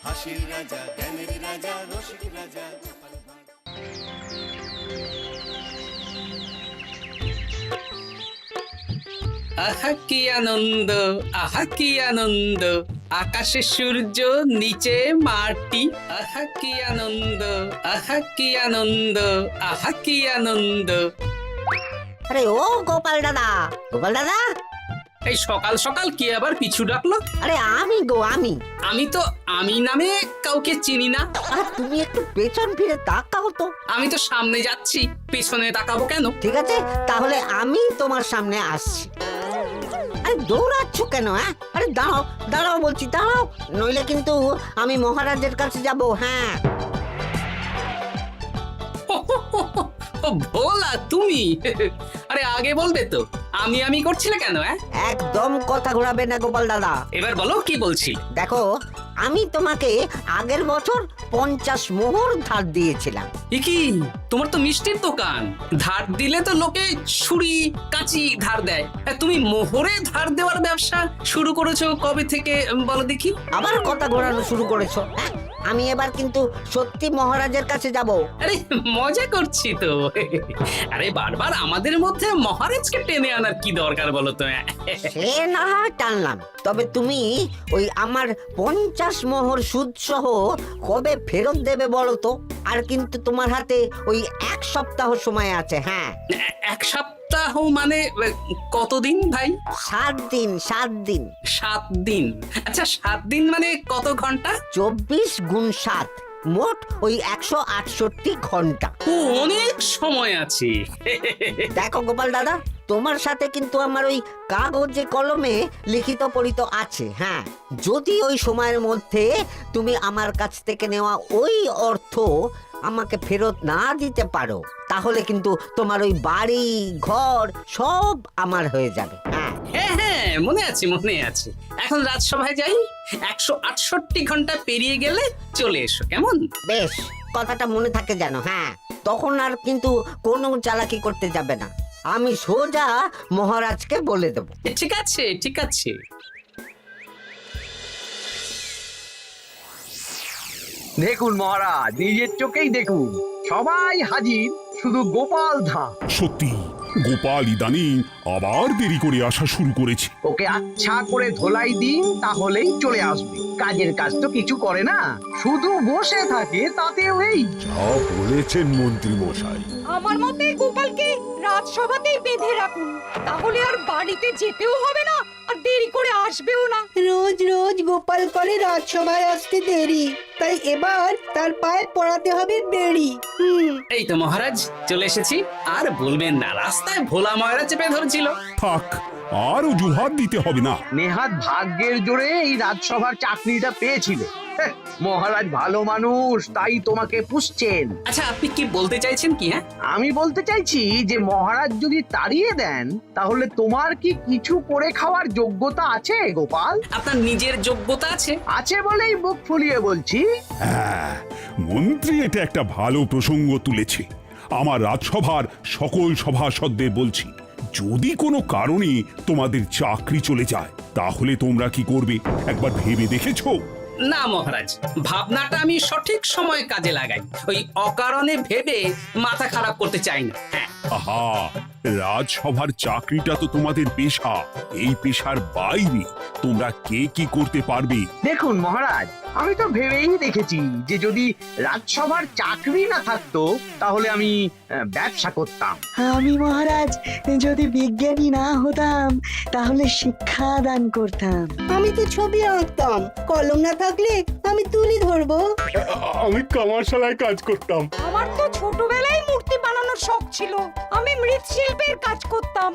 হাসির রাজা, জ্ঞানের রাজা, রসিক রাজা। আহা কি আনন্দ, আহা কি আনন্দ, আকাশে সূর্য নিচে মাটি। আহা কি আনন্দ, আহা কি আনন্দ, আহা কি আনন্দ। আরে ও গোপাল দাদা, গোপাল দাদা, এই সকাল সকাল কি আবার পিছু ডাকলো? আরে আমি আমি। আমি তো আমি নামে কাউকে চিনি না। আর তুমি একটু পেছন ফিরে তাকাও তো। আমি তো সামনে যাচ্ছি, পেছনে তাকাবো কেন? ঠিক আছে, তাহলে আমি তোমার সামনে আসছি। আরে দৌড়াচ্ছ কেন? আরে দাঁড়াও দাঁড়াও বলছি, দাঁড়াও, নইলে কিন্তু আমি মহারাজের কাছে যাব। হ্যাঁ, ও ভোলা তুমি? আরে আগে বলবে তো, আমি করছিলে কেন? একদম কথা ঘোরাবে না গোপাল দাদা। এবার বলো কি বলছি। দেখো, আমি তোমাকে আগের বছর 50 মোহর ধার দিয়েছিলাম। এ কি, তোমার তো মিষ্টির দোকান, ধার দিলে তো লোকে ছুরি কাঁচি ধার দেয়, আর তুমি মোহরে ধার দেওয়ার ব্যবসা শুরু করেছো কবে থেকে বলো দেখি? আবার কথা ঘোরানো শুরু করেছো। আমি এবার কিন্তু সত্যি মহারাজের কাছে যাব। আরে মজা করছি তো। আরে বারবার আমাদের মধ্যে মহারাজকে টেনে আনার কি দরকার বলো তো? সে না হয় টানলাম, তবে তুমি ওই আমার 50 মোহর সুদ সহ কবে ফেরত দেবে বলো তো? আর কিন্তু তোমার হাতে ওই 1 সপ্তাহ সময় আছে। হ্যাঁ, 1 সপ্তাহ মানে কতদিন ভাই? 7 দিন, 7 দিন। 7 দিন? আচ্ছা 7 দিন মানে কত ঘন্টা? 24 গুণ 7, মোট ওই 168 ঘন্টা। ও, অনেক সময় আছে। দেখো গোপাল দাদা, তোমার সাথে কিন্তু আমার ওই কাগজে কলমে লিখিত পড়িত আছে। হ্যাঁ, যদি ওই সময়ের মধ্যে তুমি আমার কাছ থেকে নেওয়া ওই অর্থ আমাকে ফেরত না দিতে পারো, তাহলে কিন্তু তোমার ওই বাড়ি ঘর সব আমার হয়ে যাবে। হ্যাঁ, হ্যাঁ, মনে আছে মনে আছে। এখন রাজসভায় যাই, 168 ঘন্টা পেরিয়ে গেলে চলে এসো, কেমন? বেশ, কথাটা মনে থাকে যেন। হ্যাঁ, তখন আর কিন্তু কোনো চালাকি করতে যাবে না, আমি সোজা মহারাজকে বলে দেব। ঠিক আছে ঠিক আছে। দেখুন মহারাজ, নিজের চোখেই দেখুন, সবাই হাজির, শুধু গোপাল ধা। সত্যি গোপাল ইদানিং আবার দেরি করে আসা শুরু করেছে। ওকে আচ্ছা করে ধোলাই দিন, তাহলেই চলে আসবে। কাজের কাজ তো কিছু করে না, শুধু বসে থাকে, তাতেও এই। যা বলেছেন মন্ত্রী মশাই। আমার মতে গোপালকে রাজসভাতেই বেঁধে রাখুন, তাহলে আর বাড়িতে যেতেও হবে না, আর দেরি করে আসবেও না। রোজ রোজ গোপাল করে রাজসভায় আসতে দেরি, তাই এবার তার পায়ে পড়াতে হবে বেড়ি। এই তো মহারাজ চলে এসেছি। আর বলবেন না, রাস্তায় ভোলা ময়রা চেপে ধরছিল। থাক, আর অজুহাত দিতে হবে না। নেহাত ভাগ্যের জোরে এই রাজসভার চাকরিটা পেয়েছিল। মহারাজ ভালো মানুষ, তাই তোমাকে পুষছেন। আচ্ছা আপনি কি বলতে চাইছেন কি? আমি বলতে চাইছি যে মহারাজ যদি তাড়িয়ে দেন, তাহলে তোমার কি কিছু করে খাওয়ার যোগ্যতা আছে গোপাল? আপনার নিজের যোগ্যতা আছে? আছে বলেই মুখ ফুলিয়ে বলছি। হ্যাঁ, মন্ত্রী এটা একটা ভালো প্রসঙ্গ তুলেছে। আমার রাজসভার সকল সভাসদদের বলছি, যদি কোনো কারণে তোমাদের চাকরি চলে যায়, তাহলে তোমরা কি করবে একবার ভেবে দেখেছো? না মহারাজ, ভাবনাটা আমি সঠিক সময় কাজে লাগাই। ওই অকারণে ভেবে মাথা খারাপ করতে চাই না। হ্যাঁ, আহা, রাজসভার চাকরিটা তো তোমাদের পেশা। এই পেশার বাইরে তোমরা কে কি করতে পারবে? দেখুন মহারাজ, আমি তো ভেবেই দেখেছি যে যদি রাজসভার চাকরি না থাকতো, তাহলে আমি ব্যবসা করতাম। আমি মহারাজ যদি বিজ্ঞানী না হতাম, তাহলে শিক্ষা দান করতাম। আমি তো ছবি আঁকতাম, কলম না থাকলে আমি তুলি ধরবো। আমি কামারশালায় কাজ করতাম। আমার তো ছোটবেলায় মূর্তি বানানোর শখ ছিল, আমি মৃৎশিল্পের কাজ করতাম।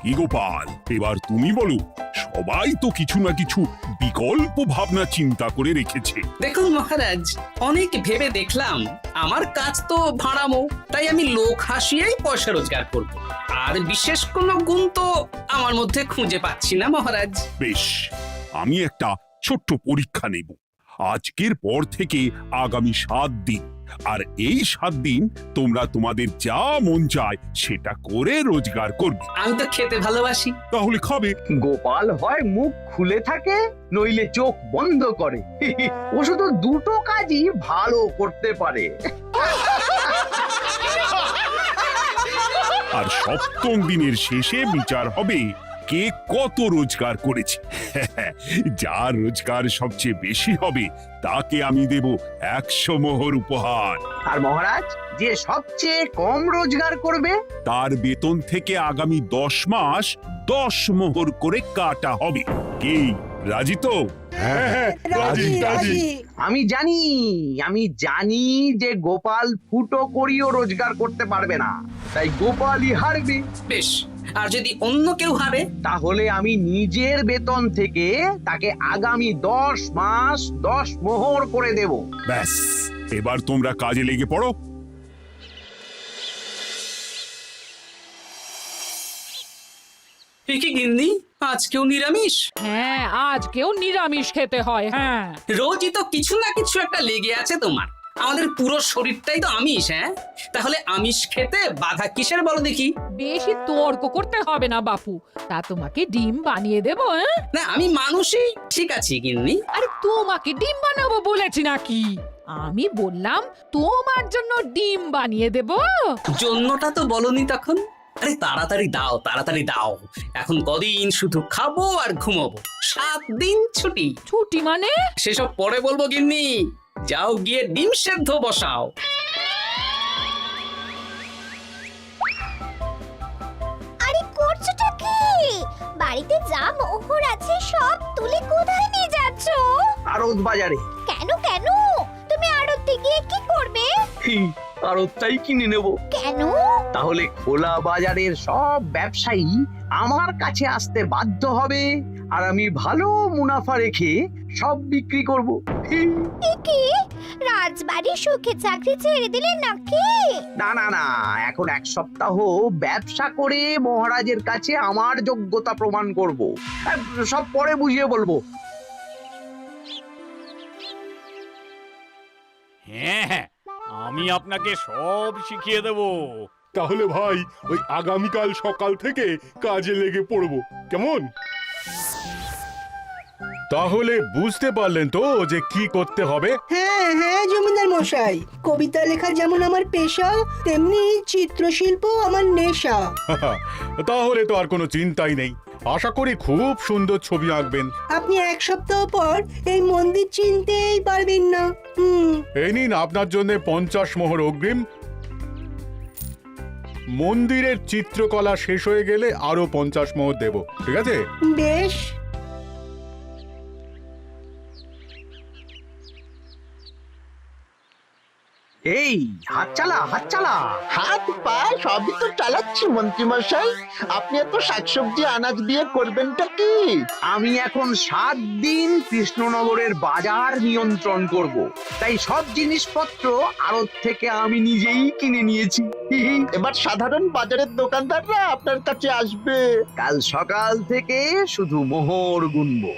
কি গোপাল, এবার তুমি বলো। সবাই তো কিছু না কিছু বিকল্প ভাবনা চিন্তা করে রেখেছে। দেখুন মহারাজ, অনেক ভেবে দেখলাম আমার কাজ তো ভাড়ামো, তাই আমি লোক হাসিয়েই পয়সা রোজগার করব। আর বিশেষ কোনো গুণ তো আমার মধ্যে খুঁজে পাচ্ছি না মহারাজ। বেশ, আমি একটা ছোট্ট পরীক্ষা নেব। আজকের পর থেকে আগামী 7 দিন, আর এই 7 দিন তোমরা তোমাদের যা মন চায় সেটা করে রোজগার করবে। আমি তো খেতে ভালোবাসি। তাহলে খাবে। গোপাল হয় মুখ খুলে থাকে, নইলে চোখ বন্ধ করে। ও শুধু দুটো কাজই ভালো করতে পারে। আর 7ম দিনের শেষে বিচার হবে কে কত রোজগার করেছে। যার রোজগার সবচেয়ে বেশি হবে তাকে আমি দেব 100 মোহর উপহার। আর মহারাজ, যে সবচেয়ে কম রোজগার করবে তার বেতন থেকে আগামী 10 মাস 10 মোহর করে কাটা হবে। কি রাজি তো? হ্যাঁ, রাজি রাজি। আমি জানি যে গোপাল ফুটো করিও রোজগার করতে পারবে না, তাই গোপালই হারবে। বেশ, আর যদি অন্য কেউ হারে? তাহলে আমি নিজের বেতন থেকে তাকে আগামী 10 মাস 10 মোহর করে দেব। ব্যাস, এবার তোমরা কাজে লেগে পড়ো। এ কি গিন্নি, আজকেও নিরামিষ? হ্যাঁ, আজকেও নিরামিষ খেতে হয়। হ্যাঁ, রোজই তো কিছু না কিছু একটা লেগে আছে তোমার। আমাদের পুরো শরীরটাই তো আমিষ। হ্যাঁ, তাহলে আমিষ খেতে বাধা কিসের বলো দেখি? বেশি তর্ক করতে হবে না বাপু, তা তোমাকে ডিম বানিয়ে দেবো। হ্যাঁ, না, আমি মানুষই। ঠিক আছে গিন্নি। আরে তোমাকে ডিম বানাবো বলেছি নাকি? আমি বললাম তোমার জন্য ডিম বানিয়ে দেবো। জন্যটা তো বলনি তখন। আরে তাড়াতাড়ি দাও, তাড়াতাড়ি দাও। এখন কদিন শুধু খাবো আর ঘুমাবো। 7 দিন ছুটি। ছুটি মানে? সেসব পরে বলবো গিন্নি। যাও গিয়ে ডিম সেদ্ধ বসাও। আরে করছোটা কি? বাড়িতে যা মোহর আছে সব তুলে কোথায় নিয়ে যাচ্ছ? আড়ত বাজারে। কেন কেন? তুমি আড়তে গিয়ে কি করবে? আড়তটাই কিনে নেব। কেন? তাহলে খোলা বাজারের সব ব্যবসায়ী আমার কাছে আসতে বাধ্য হবে, আর আমি ভালো মুনাফা রেখে সব বিক্রি করব। এ কি? রাজবাড়ির সুখে চাকরি ছেড়ে দিলে নাকি? না না না, এখন 1 সপ্তাহ ব্যবসা করে মহারাজের কাছে আমার যোগ্যতা প্রমাণ করব। সব পরে বুঝিয়ে বলবো। হ্যাঁ, আমি আপনাকে সব শিখিয়ে দেব। তাহলে ভাই ওই আগামীকাল সকাল থেকে কাজে লেগে পড়বো, কেমন? তাহলে বুঝতে পারলেন তো যে কি করতে হবে? হ্যাঁ হ্যাঁ জমিদার মশাই, কবিতা লেখা যেমন আমার পেশা, তেমনি চিত্রশিল্প আমার নেশা। তাহলে তো আর কোনো চিন্তাই নেই। আশা করি খুব সুন্দর ছবি আঁকবেন। আপনি 1 সপ্তাহ পর এই মন্দির চিনতেই পারবেন না। এই নিন আপনার জন্য 50 মোহর অগ্রিম। মন্দিরের চিত্রকলা শেষ হয়ে গেলে আরো 50 মোহর দেব, ঠিক আছে? বেশ। এই হাত চালা, হাত চালা। হাত পা সবই তো চালাচ্ছি মন্ত্রী মশাই। আপনি এত শাকসবজি আনাজ দিয়ে করবেনটা কি? আমি এখন 7 দিন কৃষ্ণনগরের বাজার নিয়ন্ত্রণ করব, তাই সব জিনিসপত্র আড়ত থেকে আমি নিজেই কিনে নিয়েছি। এবার সাধারণ বাজারের দোকানদাররা আপনার কাছে আসবে। কাল সকাল থেকে শুধু মোহর গুনবো।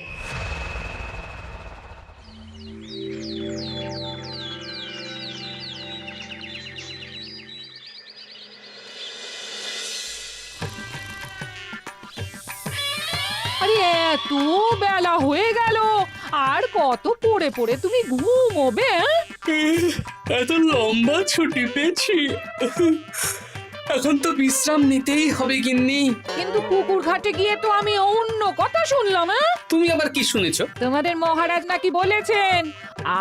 আরে এত বেলা হয়ে গেল, আর কত পড়ে পড়ে তুমি ঘুমোবে? এত লম্বা ছুটি পেয়েছি, এখন তো বিশ্রাম নিতেই হবে গিন্নি। কিন্তু পুকুর ঘাটে গিয়ে তো আমি অন্য কথা শুনলাম। তুমি আবার কি শুনেছো? তোমাদের মহারাজ নাকি বলেছেন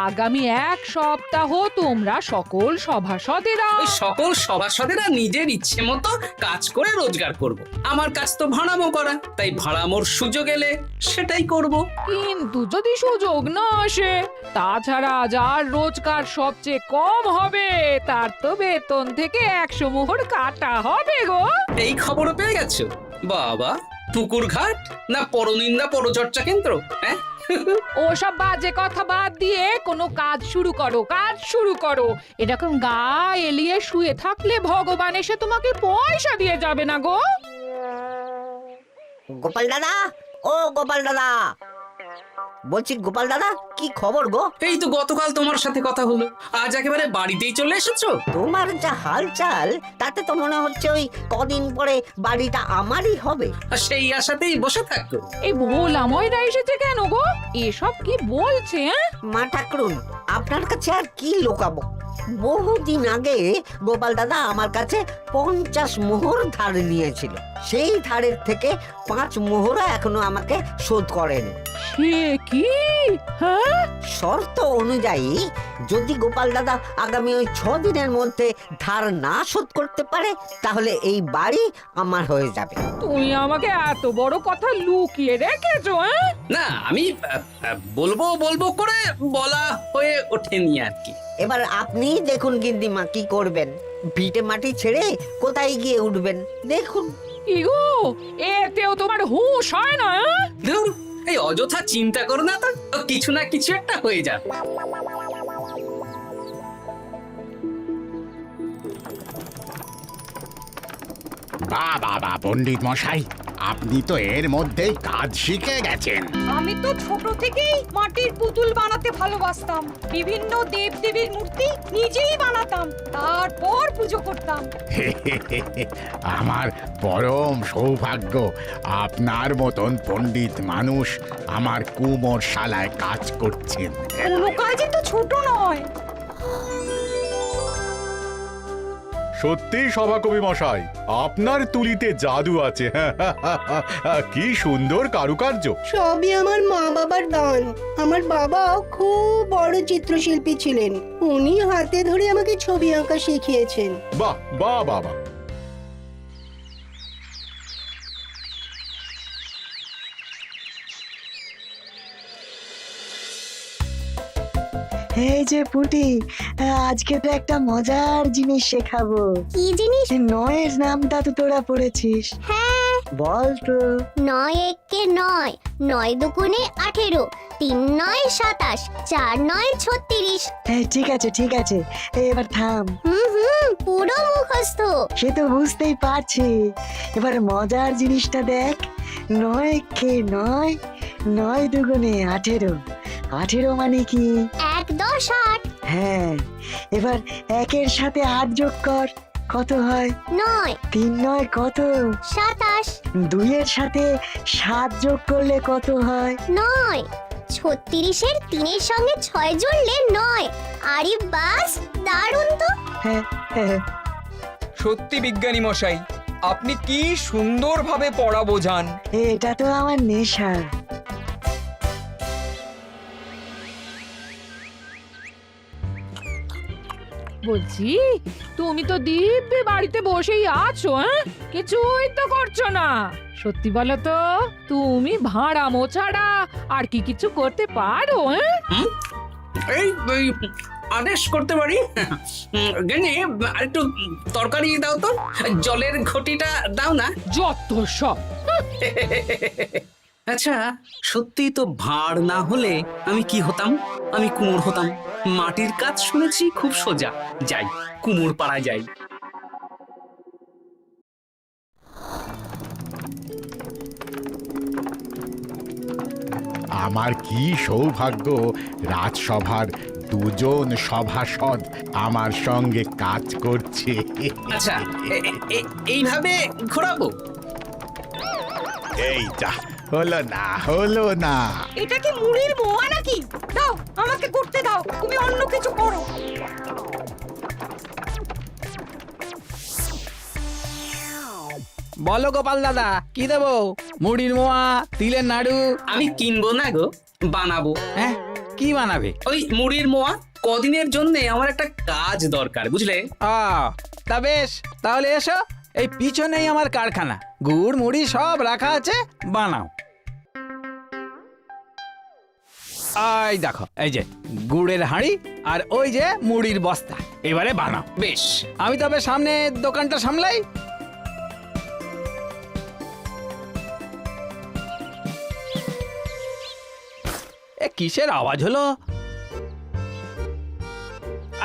আগামী 1 সপ্তাহ তোমরা সকল সভাসদেরা ওই সকল সভাসদেরা নিজের ইচ্ছে মতো কাজ করে রোজগার করব। আমার কাজ তো ভাড়ামো করা, তাই ভাড়ামোর সুযোগ এলে সেটাই করব। কিন্তু যদি সুযোগ না আসে, তাছাড়া যার রোজগার সবচেয়ে কম হবে তার তো বেতন থেকে 100 মোহর কাটা হবে গো। এই খবরও পেয়ে গেছো? বাবা, পুকুর ঘাট না পরনিন্দা পরচর্চা কেন্দ্র? হ্যাঁ, ওসব বাজে কথা বাদ দিয়ে কোনো কাজ শুরু করো, কাজ শুরু করো। এরকম গা এলিয়ে শুয়ে থাকলে ভগবান এসে তোমাকে পয়সা দিয়ে যাবে না গো। গোপাল দাদা, ও গোপাল দাদা, বলছি গোপাল দাদা কি খবর গো? এই তো গতকাল তোমার সাথে কথা হলো, আজ একেবারে বাড়িতেই চলে এসেছো। তোমার যা হালচাল তাতে তো মনে হচ্ছে ওই কদিন পরে বাড়িটা আমারই হবে। আর সেই আশাতেই বসে থাকো। এই ভোলাময়রা এসেছে কেন গো? এসব কি বলছে? মা ঠাকুরুন, আপনার কাছে আর কি লোকাবো? বহুদিন আগে গোপাল দাদা আমার কাছে 50 মোহর ধার নিয়েছিল। সেই ধারের থেকে 5 মোহরা এখনো আমাকে শোধ করেনি। সে কি? হ্যাঁ, শর্ত অনুযায়ী যদি গোপাল দাদা আগামী ওই 6 দিনের মধ্যে ধার না শোধ করতে পারে তাহলে এই বাড়ি আমার হয়ে যাবে। তুমি আমাকে এত বড় কথা লুকিয়ে রেখেছো? না, আমি বলবো বলবো করে বলা হয়ে ওঠেনি আর কি। এবার আপনি দেখুন গিন্নিমা কি করবেন। ভিটে মাটি ছেড়ে কোথায় গিয়ে উঠবেন দেখুন। কি গো, এতেও তোমার হুঁশ হয় না? ধুর, এই অযথা চিন্তা করো না তো, কিছু না কিছু একটা হয়ে যাবে। বাহ বাহ বাহ, পণ্ডিত মশাই, আপনি তো এর মধ্যেই কাজ শিখে গেছেন। আমি তো ছোট থেকেই মাটির পুতুল বানাতে ভালোবাসতাম। বিভিন্ন দেবদেবীর মূর্তি নিজেই বানাতাম, তারপর পুজো করতাম। আমার পরম সৌভাগ্য আপনার মতন পণ্ডিত মানুষ আমার কুমোরশালায় কাজ করছেন। কোনো কাজই তো ছোট নয়। সত্যি সভাকবি মশাই, আপনার তুলিতে জাদু আছে। কি সুন্দর কারুকার্য। সবই আমার মা বাবার দান। আমার বাবা খুব বড় চিত্রশিল্পী ছিলেন। উনি হাতে ধরে আমাকে ছবি আঁকা শিখিয়েছেন। বাহ বাহ বাহ বাহ। এই যে পুটি, আজকে তো একটা মজার জিনিস শেখাবো। কি জিনিস? নয়ের নামটা তো তোরা পড়েছিস? হ্যাঁ। বল তো। 9 একে 9, 9 দুগুণে 18, 3 9 27, 4 9 36। ঠিক আছে ঠিক আছে, এবার থাম। পুরো মুখস্থ। সে তো বুঝতেই পারছি। এবার মজার জিনিসটা দেখ। 9 কে 9, 9 দুগুণে 18, 18 মানে কি? 1 10 8। হ্যাঁ, এবার 1-এর সাথে 8 যোগ কর, কত হয়? 9 3 9 কত? 27। 2-এর সাথে 7 যোগ করলে কত হয়? 9। 36-এর 3-এর সঙ্গে 6 জুড়লে 9। আরে বাস, দারুণ তো। হ্যাঁ হ্যাঁ। সত্যি বিজ্ঞানী মশাই, আপনি কি সুন্দরভাবে পড়া বোঝান। এটা তো আমার নেশা। বলছি, তুমি তো দিব্যি বাড়িতে বসেই আছো, কিছুই তো করছো না। সত্যি বলো তো, তুমি ভাড়া মোছাড়া আর কি কিছু করতে পারো? এই এই, আদেশ করতে পারি। গেনি, আরেকটু তরকারি দাও তো, জলের ঘটিটা দাও না। যত সব। আচ্ছা, সত্যি তো ভাঁড় না হলে আমি কি হতাম? আমি কুমোর হতাম। মাটির কাজ শুনেছি খুব সোজা। যাই, কুমোর পাড়ায় যাই। আমার কি সৌভাগ্য, রাজসভার দুজন সভাসদ আমার সঙ্গে কাজ করছে। আচ্ছা, এইভাবে ঘোরাবো? এইটা হলো না, হলো না। এটা কি মুড়ির মোয়া নাকি? দাও, আমাকে করতে দাও, তুমি অন্য কিছু করো। বলো গোপাল দাদা, কি দেবো? মুড়ির মোয়া, তিলের নাড়ু? আমি কিনবো না গো, বানাবো। হ্যাঁ, কি বানাবে? ওই মুড়ির মোয়া। কদিনের জন্য আমার একটা কাজ দরকার, বুঝলে? তা বেশ, তাহলে এসো, এই পিছনেই আমার কারখানা। গুড় মুড়ি সব রাখা আছে, বানাও। এই দেখো, এই যে গুড়ের হাঁড়ি আর ওই যে মুড়ির বস্তা, এবারে বানাও। বেশ, আমি তবে সামনে দোকানটা সামলাই। কিসের আওয়াজ হলো?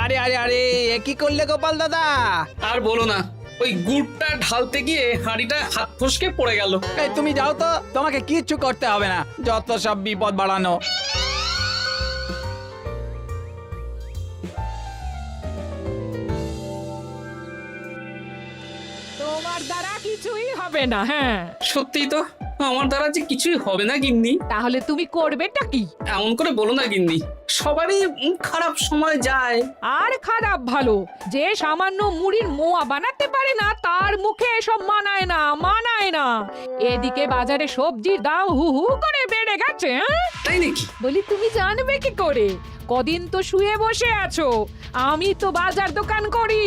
আরে আরে আরে, এ কি করলে গোপাল দাদা? আর বলো না, ওই গুড়টা ঢালতে গিয়ে হাঁড়িটা হাত ফসকে পড়ে গেল। এই তুমি যাও তো, তোমাকে কিচ্ছু করতে হবে না, যত সব বিপদ বাড়ানো। হবে না। হ্যাঁ, সত্যি তো আমার দ্বারা যে কিছুই হবে না গিন্নি। তাহলে তুমি করবেটা কি? এমন করে বলো না গিন্নি, সবারই খারাপ সময় যায়। আর খারাপ ভালো, যে সামান্য মুড়ির মোয়া বানাতে পারে না তার মুখে এসব মানায় না, মানায় না। এদিকে বাজারে সবজির দাম হু হু করে বেড়ে গেছে। তাই নাকি? বলি তুমি জানবে কি করে? কদিন তো শুয়ে বসে আছো, আমি তো বাজার দোকান করি।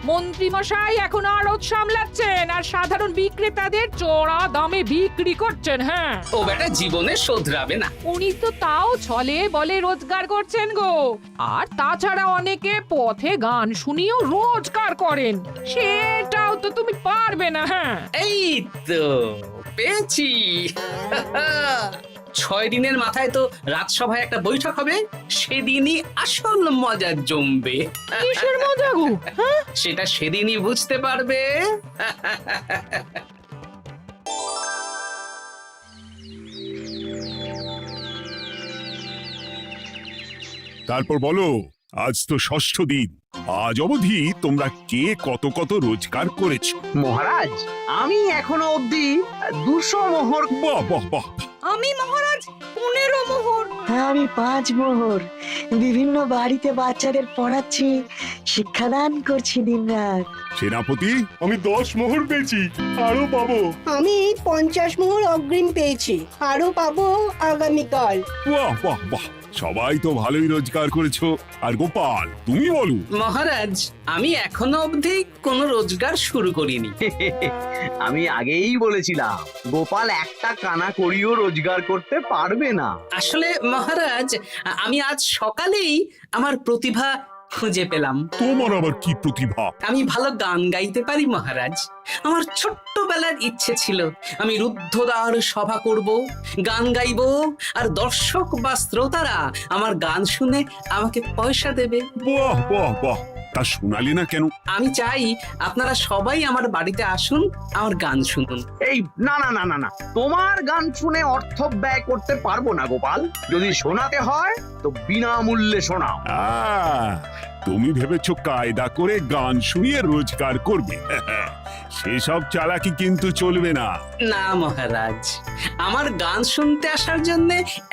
মন্ত্রী মশাই এখন আড়ত সামলাচ্ছেন আর সাধারণ বিক্রেতাদের চড়া দামে বিক্রি করছেন। হ্যাঁ, ও বেটা জীবনে শোধরাবে না। উনি তো তাও ছলে বলে রোজগার করছেন গো। আর তাছাড়া অনেকে পথে গান শুনিয়েও রোজগার করেন, সেটাও তো তুমি পারবে না। হ্যাঁ, এই তো পেয়েছি। 6 দিনের মাথায় তো রাজসভায় একটা বৈঠক হবে, সেদিনই আসল মজা জমবে। কিসের মজা গো? হ্যাঁ, সেটা সেদিনই বুঝতে পারবে। তারপর বলো, আজ তো ষষ্ঠ দিন, আজ অবধি তোমরা কে কত কত রোজগার করেছো? মহারাজ, আমি এখনো অবধি 200 মোহর। বাহ বাহ বাহ! আমি মহারাজ 15 মোহর। আমি 5 মোহর। বিভিন্ন বাড়িতে বাচ্চাদের পড়াচ্ছি, শিক্ষাদান করছি দিনরাত। সেনাপতি, আমি 10 মোহর পেয়েছি, আরো পাবো। আমি 50 মোহর অগ্রিম পেয়েছি, আরো পাবো আগামীকাল। বাহ বাহ বাহ! সবাই তো ভালোই রোজগার করেছো। আর গোপাল, তুমি বলো। মহারাজ, আমি এখনো অবধি কোনো রোজগার শুরু করিনি। আমি আগেই বলেছিলাম গোপাল একটা কানা করিও রোজগার করতে পারবে না। আসলে মহারাজ, আমি আজ সকালেই আমার প্রতিভা খুঁজে পেলাম। তোমার আবার কি প্রতিভা? আমি ভালো গান গাইতে পারি মহারাজ। আমার ছোট্টবেলার ইচ্ছে ছিল আমি রুদ্ধদ্বার সভা করব, গান গাইবো, আর দর্শক বা শ্রোতারা আমার গান শুনে আমাকে পয়সা দেবে। বাহ বাহ বাহ! তা শোনালে না কেন? আমি চাই আপনারা সবাই আমার বাড়িতে আসুন, আমার গান শুনুন। এই না না না না না, তোমার গান শুনে অর্থ ব্যয় করতে পারবো না গোপাল। যদি শোনাতে হয় তো বিনামূল্যে শোনাও। তুমি ভেবেছো কায়দা করে গান শুনিয়ে রোজগার করবে? সেসব চালাকি কিন্তু চলবে না। না মহারাজ, আমার গান শুনতে আসার জন্য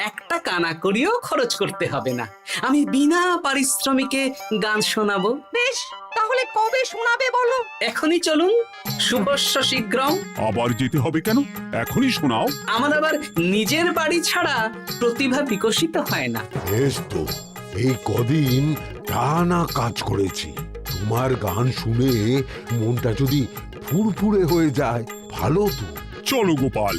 একটা কানা করিও খরচ করতে হবে না। আমি বিনা পারিশ্রমিকে গান শোনাবো। বেশ, তাহলে কবে শোনাবে বলো? এখনই চলুন, শুভস্য শীঘ্রম। আবার যেতে হবে কেন? এখনই শোনাও। আমার আবার নিজের বাড়ি ছাড়া প্রতিভা বিকশিত হয় না। বেশ তো, এই কদিন টানা কাজ করেছি, তোমার গান শুনে মনটা যদি ফুরফুরে হয়ে যায় ভালো তো। চলো গোপাল।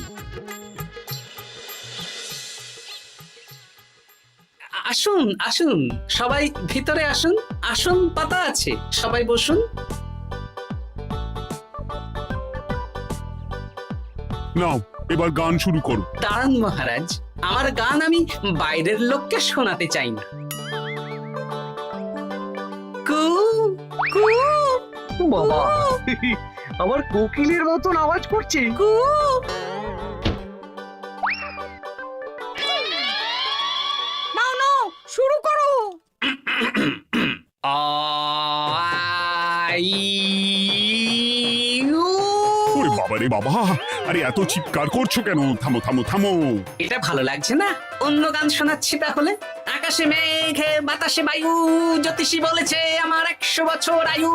আসুন আসুন, সবাই ভিতরে আসুন, আসন পাতা আছে, সবাই বসুন। নাও, এবার গান শুরু করো। দাঁড়ান মহারাজ, আমার গান আমি বাইরের লোককে শোনাতে চাই না। কু কু বাবা, আবার কোকিলের মতন আওয়াজ করছে। কু। নাও নাও, শুরু করো। ওরে বাবা রে বাবা! আরে এত চিৎকার করছো কেন? থামো থামো থামো! এটা ভালো লাগছে না, অন্য গান শোনাচ্ছি তাহলে। আকাশে মেঘে বাতাসে বায়ু, জ্যোতিষী বলেছে আমার 100 বছর আয়ু।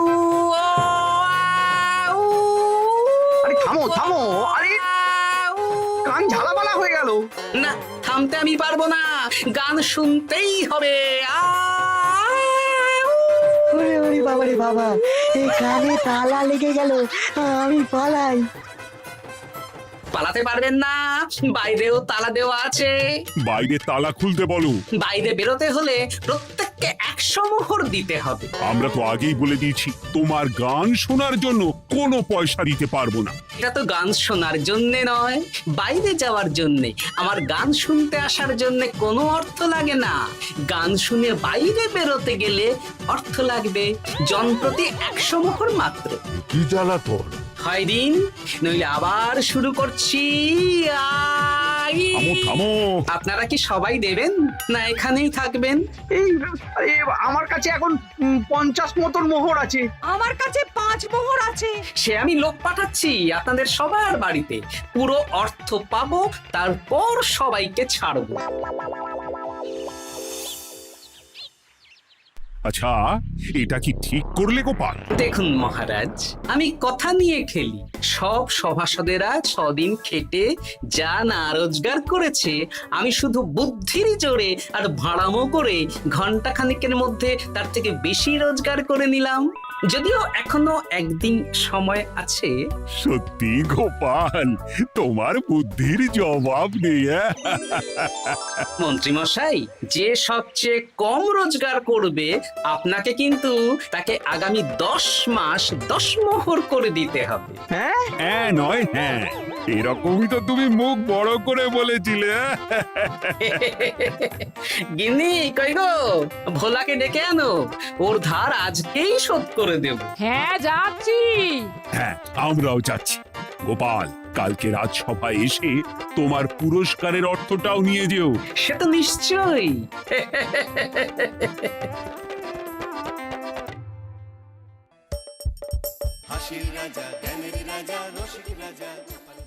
আরে থামো থামো! আরে কান ঝালাপালা হয়ে গেল। না, থামতে আমি পারবো না, গান শুনতেই হবে। ওরে ওরে বাবা রে বাবা, এই কানে তালা লেগে গেল, আমি পালাই। পালাতে পারবেন না, বাইরেও তালা দেওয়া আছে। বাইরে তালা খুলতে বলো। বাইরে বেরোতে হলে প্রত্যেককে 100 মোহর দিতে হবে। আমরা তো আগেই বলে দিয়েছি, তোমার গান শোনার জন্য কোনো পয়সা দিতে পারবো না। এটা তো গান শোনার জন্য নয়, বাইরে যাওয়ার জন্য। আমার গান শুনতে আসার জন্য কোনো অর্থ লাগে না। গান শুনে বাইরে বেরোতে গেলে অর্থ লাগবে, জনপ্রতি 100 মোহর মাত্র। কি জ্বালাতন! হয় দিন, নইলে আবার শুরু করছি। ভাই থামো থামো আপনারা কি সবাই দেবেন না এখানেই থাকবেন? এই আরে, আমার কাছে এখন 50 মতন মোহর আছে। আমার কাছে 5 মোহর আছে। সে আমি লোক পাঠাচ্ছি আপনাদের সবার বাড়িতে, পুরো অর্থ পাবো, তারপর সবাইকে ছাড়বো। আচ্ছা এটা কি ঠিক করলে গোপাল? দেখুন মহারাজ, আমি কথা নিয়ে খেলি। সব সভাসদেরা 6 দিন খেটে যা না রোজগার করেছে, আমি শুধু বুদ্ধির জোরে আর ভাড়ামো করে ঘন্টা খানিকের মধ্যে তার থেকে বেশি রোজগার করে নিলাম। যদিও এখনো একদিন সময় আছে। সত্যি গোপাল, তোমার বুদ্ধির জবাব নেই। মন্ত্রী মশাই, যে সবচেয়ে কম রোজগার করবে আপনাকে কিন্তু তাকে আগামী 10 মাস 10 মোহর করে দিতে হবে। হ্যাঁ নয় হ্যাঁ, এরকমই তো তুমি মুখ বড় করে বলেছিলে। গিন্নি কই গো, ভোলাকে ডেকে আনো, ওর ধার আজকেই শোধ করে দেব। হ্যাঁ যাচ্ছি। হ্যাঁ আমরাও যাচ্ছি। গোপাল, কালকে রাজসভায় এসে তোমার পুরস্কারের অর্থটাও নিয়ে যেও। সে তো নিশ্চয়ই। হাসির রাজা জ্ঞানের রাজা রসিক রাজা গোপাল